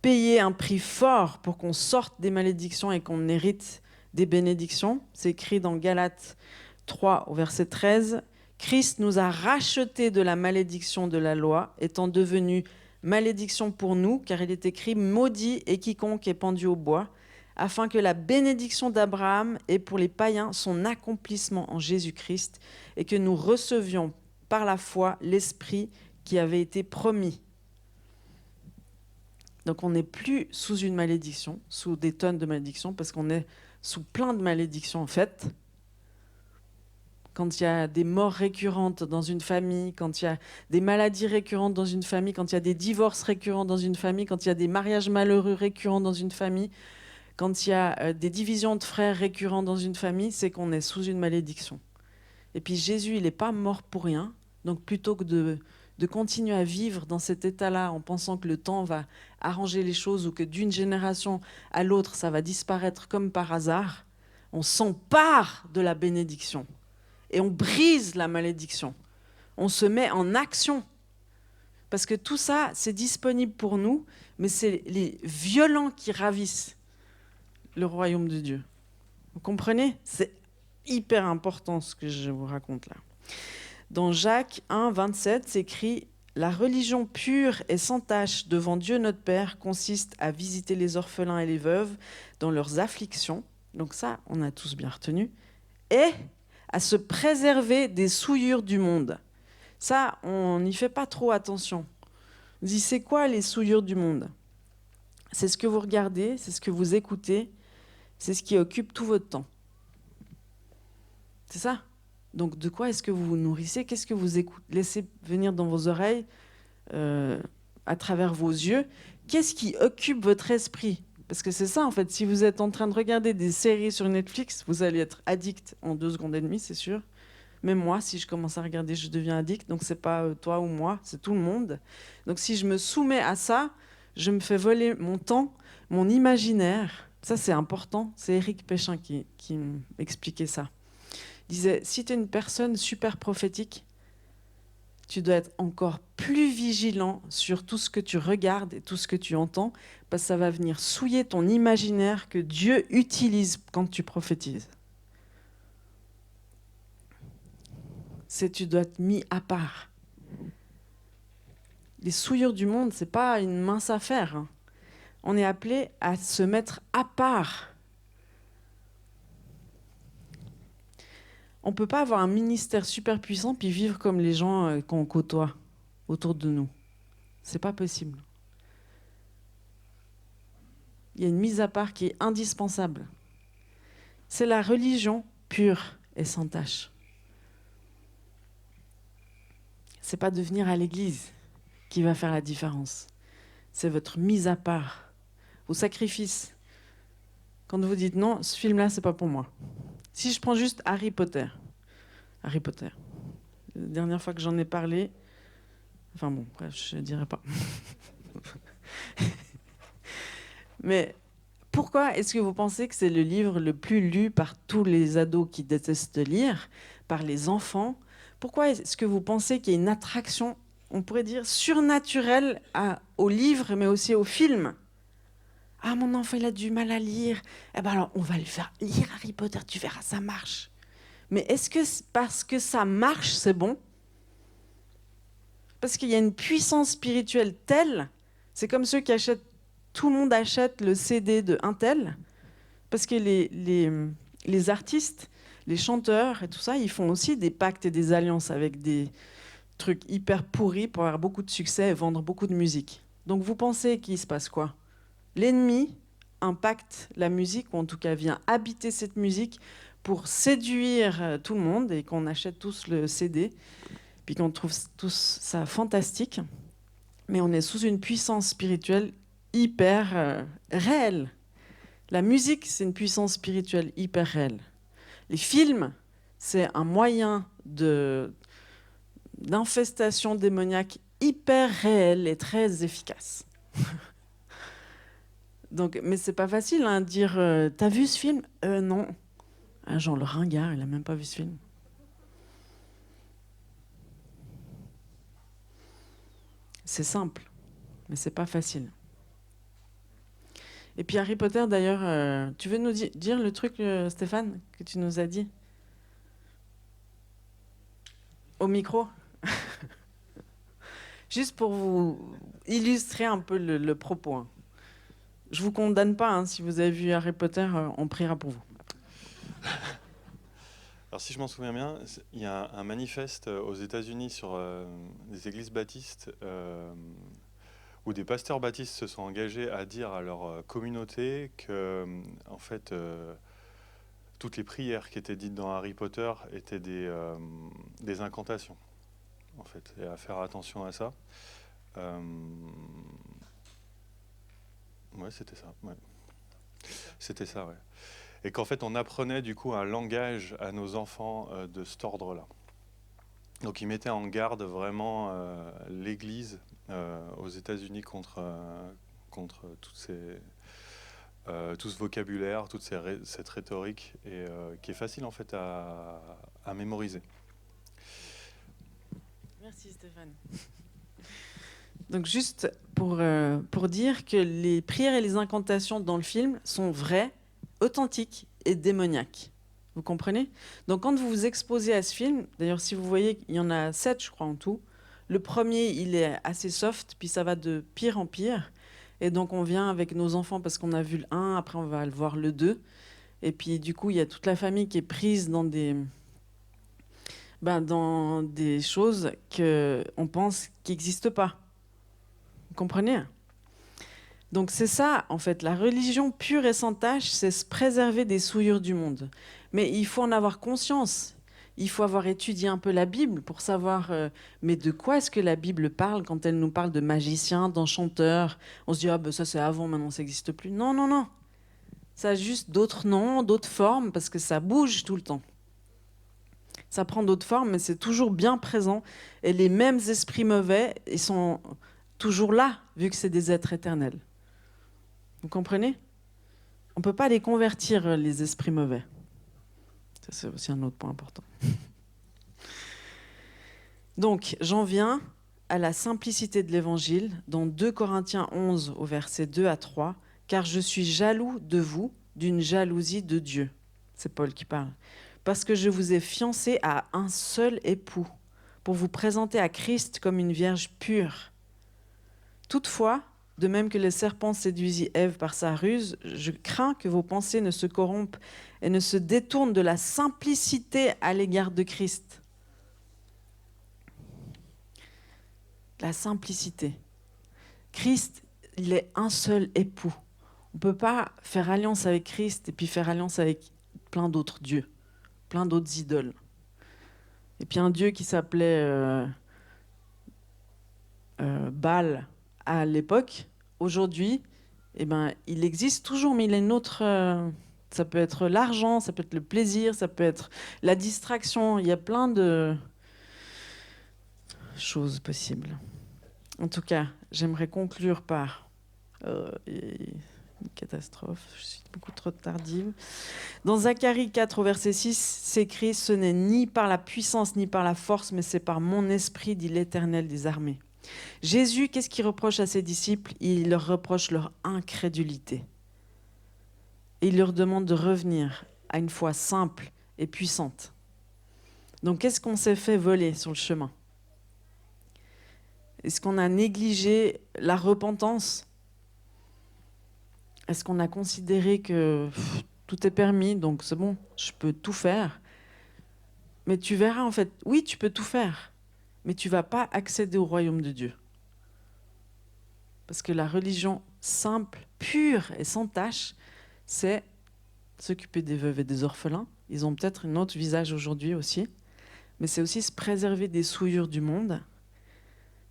payé un prix fort pour qu'on sorte des malédictions et qu'on hérite des bénédictions. C'est écrit dans Galates 3, au verset 13. Christ nous a rachetés de la malédiction de la loi, étant devenu malédiction pour nous, car il est écrit « Maudit est quiconque est pendu au bois », afin que la bénédiction d'Abraham ait pour les païens son accomplissement en Jésus-Christ, et que nous recevions par la foi l'Esprit qui avait été promis. Donc on n'est plus sous une malédiction, sous des tonnes de malédictions, parce qu'on est sous plein de malédictions en fait. Quand il y a des morts récurrentes dans une famille, quand il y a des maladies récurrentes dans une famille, quand il y a des divorces récurrents dans une famille, quand il y a des mariages malheureux récurrents dans une famille, quand il y a des divisions de frères récurrents dans une famille, c'est qu'on est sous une malédiction. Et puis Jésus, il n'est pas mort pour rien. Donc plutôt que de continuer à vivre dans cet état-là en pensant que le temps va arranger les choses ou que d'une génération à l'autre, ça va disparaître comme par hasard, on s'empare de la bénédiction et on brise la malédiction. On se met en action. Parce que tout ça, c'est disponible pour nous, mais c'est les violents qui ravissent le royaume de Dieu. Vous comprenez? C'est hyper important ce que je vous raconte là. Dans Jacques 1, 27, c'est écrit « La religion pure et sans tache devant Dieu notre Père consiste à visiter les orphelins et les veuves dans leurs afflictions. » Donc ça, on a tous bien retenu. Et à se préserver des souillures du monde. Ça, on n'y fait pas trop attention. On dit, c'est quoi les souillures du monde? C'est ce que vous regardez, c'est ce que vous écoutez, c'est ce qui occupe tout votre temps. C'est ça? Donc, de quoi est-ce que vous vous nourrissez? Qu'est-ce que vous laissez venir dans vos oreilles, à travers vos yeux? Qu'est-ce qui occupe votre esprit? Parce que c'est ça, en fait. Si vous êtes en train de regarder des séries sur Netflix, vous allez être addict en 2 secondes et demie, c'est sûr. Même moi, si je commence à regarder, je deviens addict. Donc, c'est pas toi ou moi, c'est tout le monde. Donc, si je me soumets à ça, je me fais voler mon temps, mon imaginaire. Ça, c'est important. C'est Éric Péchin qui m'expliquait ça. Il disait, si tu es une personne super prophétique, tu dois être encore plus vigilant sur tout ce que tu regardes et tout ce que tu entends, parce que ça va venir souiller ton imaginaire que Dieu utilise quand tu prophétises. Tu dois être mis à part. Les souillures du monde, ce n'est pas une mince affaire. Hein. On est appelé à se mettre à part. On ne peut pas avoir un ministère super puissant puis vivre comme les gens qu'on côtoie autour de nous. Ce n'est pas possible. Il y a une mise à part qui est indispensable. C'est la religion pure et sans tache. Ce n'est pas de venir à l'église qui va faire la différence. C'est votre mise à part, vos sacrifices. Quand vous dites non, ce film-là, c'est pas pour moi. Si je prends juste Harry Potter, la dernière fois que j'en ai parlé, enfin bon, bref, je ne dirai pas. Mais pourquoi est-ce que vous pensez que c'est le livre le plus lu par tous les ados qui détestent lire, par les enfants? Pourquoi est-ce que vous pensez qu'il y a une attraction, on pourrait dire, surnaturelle au livre, mais aussi au film? Ah, mon enfant, il a du mal à lire. Eh bien alors, on va lui faire lire Harry Potter, tu verras, ça marche. Mais est-ce que parce que ça marche, c'est bon? Parce qu'il y a une puissance spirituelle telle, C'est comme ceux qui achètent, tout le monde achète le CD de Intel, parce que les artistes, les chanteurs et tout ça, ils font aussi des pactes et des alliances avec des trucs hyper pourris pour avoir beaucoup de succès et vendre beaucoup de musique. Donc vous pensez qu'il se passe quoi? L'ennemi impacte la musique, ou en tout cas vient habiter cette musique pour séduire tout le monde et qu'on achète tous le CD, puis qu'on trouve tous ça fantastique. Mais on est sous une puissance spirituelle hyper réelle. La musique, c'est une puissance spirituelle hyper réelle. Les films, c'est un moyen d'infestation démoniaque hyper réel et très efficace. Donc, mais c'est pas facile de dire t'as vu ce film? Non. Ah, genre le ringard, il a même pas vu ce film. C'est simple, mais c'est pas facile. Et puis Harry Potter, d'ailleurs, tu veux nous dire le truc, Stéphane, que tu nous as dit au micro? Juste pour vous illustrer un peu le propos. Hein. Je vous condamne pas, hein, si vous avez vu Harry Potter, on priera pour vous. Alors si je m'en souviens bien, il y a un manifeste aux États-Unis sur des églises baptistes où des pasteurs baptistes se sont engagés à dire à leur communauté que, en fait, toutes les prières qui étaient dites dans Harry Potter étaient des incantations, en fait, et à faire attention à ça. Ouais, c'était ça. Ouais. C'était ça, ouais. Et qu'en fait, on apprenait du coup un langage à nos enfants de cet ordre-là. Donc, ils mettaient en garde vraiment l'Église aux États-Unis contre tout ce vocabulaire, toute cette rhétorique, et qui est facile en fait à mémoriser. Merci Stéphane. Donc juste pour dire que les prières et les incantations dans le film sont vraies, authentiques et démoniaques. Vous comprenez? Donc quand vous vous exposez à ce film, d'ailleurs si vous voyez, il y en a 7 je crois en tout, le premier il est assez soft, puis ça va de pire en pire. Et donc on vient avec nos enfants parce qu'on a vu le 1, après on va le voir le 2. Et puis du coup il y a toute la famille qui est prise dans des choses qu'on pense qui n'existent pas. Vous comprenez? Donc c'est ça, en fait, la religion pure et sans tache, c'est se préserver des souillures du monde. Mais il faut en avoir conscience. Il faut avoir étudié un peu la Bible pour savoir, mais de quoi est-ce que la Bible parle quand elle nous parle de magiciens, d'enchanteurs? On se dit, ah ben ça c'est avant, maintenant ça n'existe plus. Non, non, non. Ça a juste d'autres noms, d'autres formes, parce que ça bouge tout le temps. Ça prend d'autres formes, mais c'est toujours bien présent. Et les mêmes esprits mauvais, ils sont toujours là, vu que c'est des êtres éternels. Vous comprenez? On ne peut pas les convertir, les esprits mauvais. Ça, c'est aussi un autre point important. Donc, j'en viens à la simplicité de l'Évangile, dans 2 Corinthiens 11, au verset 2 à 3, « Car je suis jaloux de vous, d'une jalousie de Dieu. » C'est Paul qui parle. « Parce que je vous ai fiancé à un seul époux, pour vous présenter à Christ comme une vierge pure. Toutefois, de même que le serpent séduisit Ève par sa ruse, je crains que vos pensées ne se corrompent et ne se détournent de la simplicité à l'égard de Christ. » La simplicité. Christ, il est un seul époux. On ne peut pas faire alliance avec Christ et puis faire alliance avec plein d'autres dieux, plein d'autres idoles. Et puis un dieu qui s'appelait Baal à l'époque, aujourd'hui, eh ben, il existe toujours, mais il a une autre... ça peut être l'argent, ça peut être le plaisir, ça peut être la distraction. Il y a plein de choses possibles. En tout cas, j'aimerais conclure par... une catastrophe, je suis beaucoup trop tardive. Dans Zacharie 4, au verset 6, c'est écrit « Ce n'est ni par la puissance ni par la force, mais c'est par mon esprit, dit l'Éternel des armées. » Jésus, qu'est-ce qu'il reproche à ses disciples? Il leur reproche leur incrédulité. Et il leur demande de revenir à une foi simple et puissante. Donc, qu'est-ce qu'on s'est fait voler sur le chemin? Est-ce qu'on a négligé la repentance? Est-ce qu'on a considéré que tout est permis, donc c'est bon, je peux tout faire? Mais tu verras en fait, oui, tu peux tout faire, mais tu ne vas pas accéder au royaume de Dieu. Parce que la religion simple, pure et sans tache, c'est s'occuper des veuves et des orphelins. Ils ont peut-être un autre visage aujourd'hui aussi, mais c'est aussi se préserver des souillures du monde.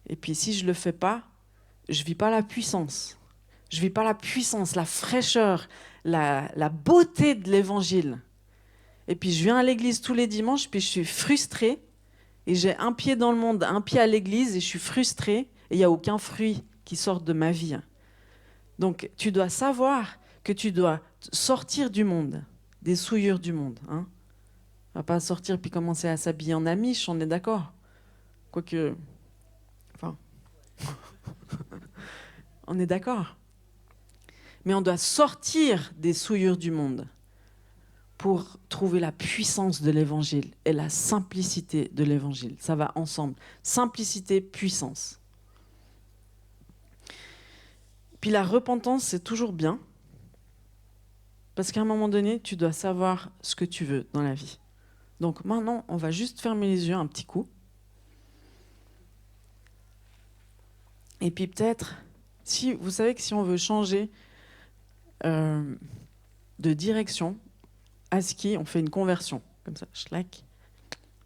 Et puis si je ne le fais pas, je ne vis pas la puissance. Je ne vis pas la puissance, la fraîcheur, la beauté de l'évangile. Et puis je viens à l'église tous les dimanches, puis je suis frustrée, et j'ai un pied dans le monde, un pied à l'église, et je suis frustrée, et il n'y a aucun fruit qui sort de ma vie. Donc tu dois savoir que tu dois sortir du monde, des souillures du monde. Hein. On ne va pas sortir puis commencer à s'habiller en amiche, on est d'accord. Quoique... Enfin... on est d'accord. Mais on doit sortir des souillures du monde pour trouver la puissance de l'évangile et la simplicité de l'évangile. Ça va ensemble. Simplicité, puissance. Puis la repentance, c'est toujours bien. Parce qu'à un moment donné, tu dois savoir ce que tu veux dans la vie. Donc maintenant, on va juste fermer les yeux un petit coup. Et puis peut-être, si vous savez que si on veut changer de direction, à ski, on fait une conversion. Comme ça, schlack,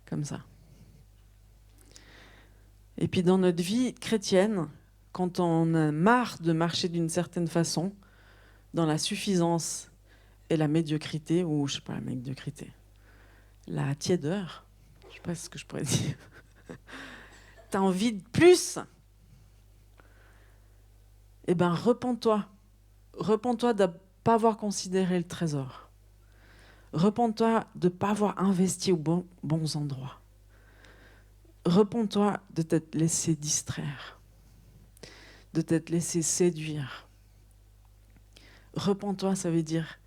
comme ça. Et puis dans notre vie chrétienne, quand on a marre de marcher d'une certaine façon, dans la suffisance et la médiocrité, ou je sais pas, la médiocrité, la tiédeur, je sais pas ce que je pourrais dire, tu as envie de plus, eh bien repens-toi. Repens-toi de ne pas avoir considéré le trésor. Repens-toi de ne pas avoir investi aux bons endroits. Repens-toi de t'être laissé distraire, de t'être laissé séduire. Repens-toi, ça veut dire,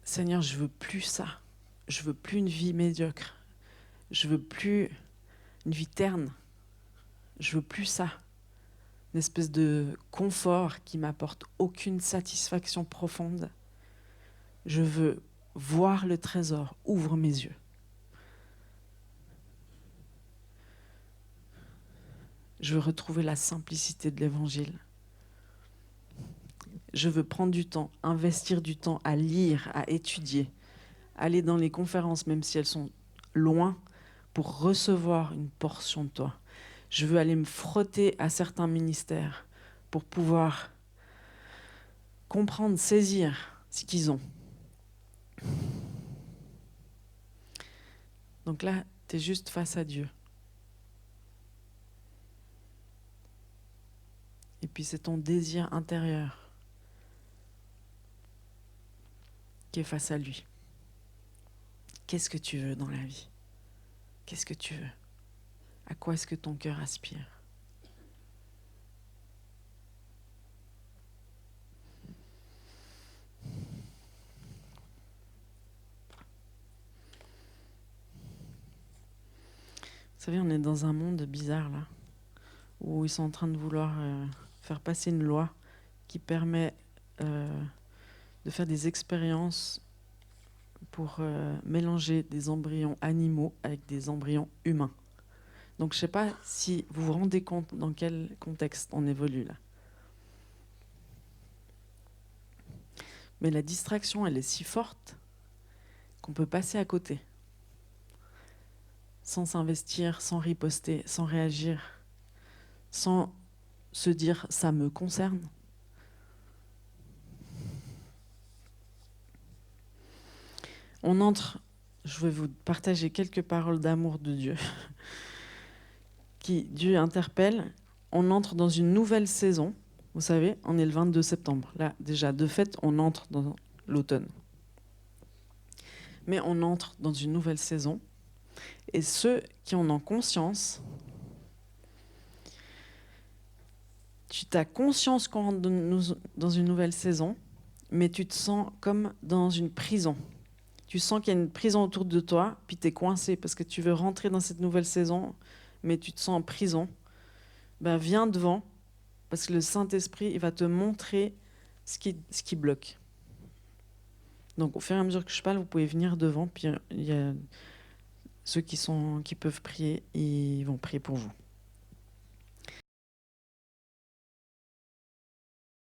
Seigneur, je veux plus ça. Je veux plus une vie médiocre. Je veux plus une vie terne. Je veux plus ça. Une espèce de confort qui m'apporte aucune satisfaction profonde. Je veux voir le trésor. Ouvre mes yeux. Je veux retrouver la simplicité de l'évangile. Je veux prendre du temps, investir du temps à lire, à étudier, aller dans les conférences, même si elles sont loin, pour recevoir une portion de toi. Je veux aller me frotter à certains ministères pour pouvoir comprendre, saisir ce qu'ils ont. Donc là, tu es juste face à Dieu. Et puis c'est ton désir intérieur qui est face à lui. Qu'est-ce que tu veux dans la vie? Qu'est-ce que tu veux? À quoi est-ce que ton cœur aspire? Vous savez, on est dans un monde bizarre là, où ils sont en train de vouloir faire passer une loi qui permet de faire des expériences pour mélanger des embryons animaux avec des embryons humains. Donc je ne sais pas si vous vous rendez compte dans quel contexte on évolue là. Mais la distraction, elle est si forte qu'on peut passer à côté. Sans s'investir, sans riposter, sans réagir, sans se dire « ça me concerne ». On entre, je vais vous partager quelques paroles d'amour de Dieu, qui Dieu interpelle. On entre dans une nouvelle saison. Vous savez, on est le 22 septembre. Là, déjà, de fait, on entre dans l'automne. Mais on entre dans une nouvelle saison. Et ceux qui en ont conscience, tu as conscience qu'on rentre dans une nouvelle saison, mais tu te sens comme dans une prison. Tu sens qu'il y a une prison autour de toi, puis tu es coincé parce que tu veux rentrer dans cette nouvelle saison, mais tu te sens en prison. ben, viens devant, parce que le Saint-Esprit, il va te montrer ce qui bloque. Donc, au fur et à mesure que je parle, vous pouvez venir devant, puis il y a ceux qui peuvent prier, ils vont prier pour vous.